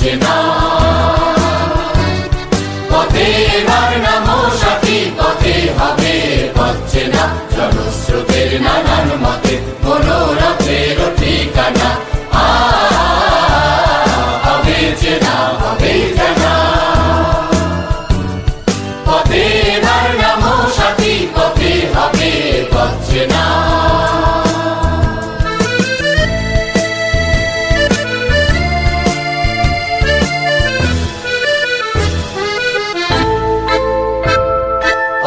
হচ্ছে না। পথে এবার নামো সাথী, পথে হবে হচ্ছে না। জলস্রোতের নানান মতে মনোরথের ঠিকানা, হবে চেনা, হবে জানা। পথে এবার নামো সাথী, পথে হবে হচ্ছে না।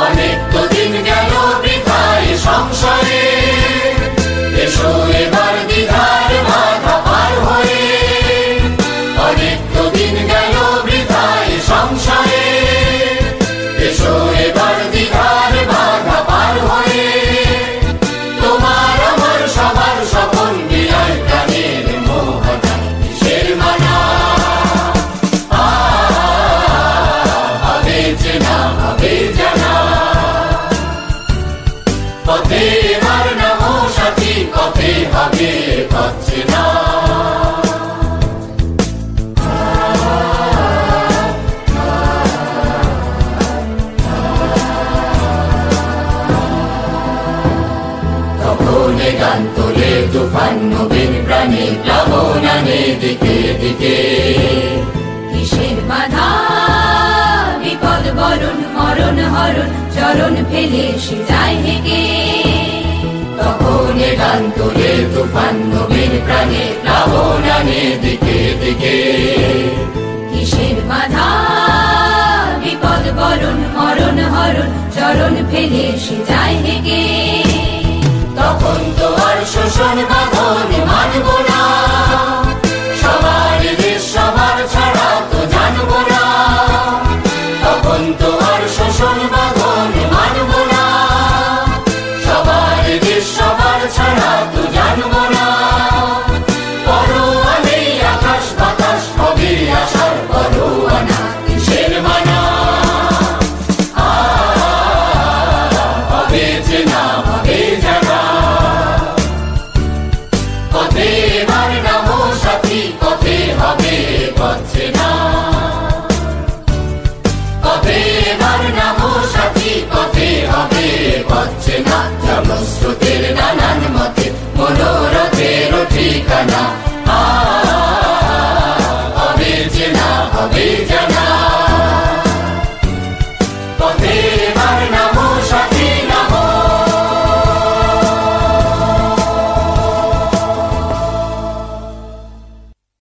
অনেক তো দিন গেল বৃথায় সংসারে, এসো এবার দ্বিধার বাধা পার হয়ে। অনেক তো দিন গেল বৃথায় সংসারে, এসো এবার দ্বিধার বাধা পার হয়ে। তোমার আমার সবার স্বপন বিরায় প্রাণের মোহনা, কিসের মানা? হবে চেনা, হবে জানা। পথে এবার নামো সাথী, পথে হবে হচ্ছে না। তখন গান তোলে তুফান নবীন প্রাণে, প্লাবন আনে দিকে দিকে। কিসের বাধা? বিপদ বরণ মরণ হরণ, চরণ ফেলে সে যায় হেগে। তখন গান তোলে তুফান নবীন প্রাণে, প্লাবন আনে দিকে দিকে। কিসের বাধা? বিপদ বরণ মরণ হরণ, চরণ ফেলে সে যায় হেগে। তখন তো আর শোষণ বাঁধন মানব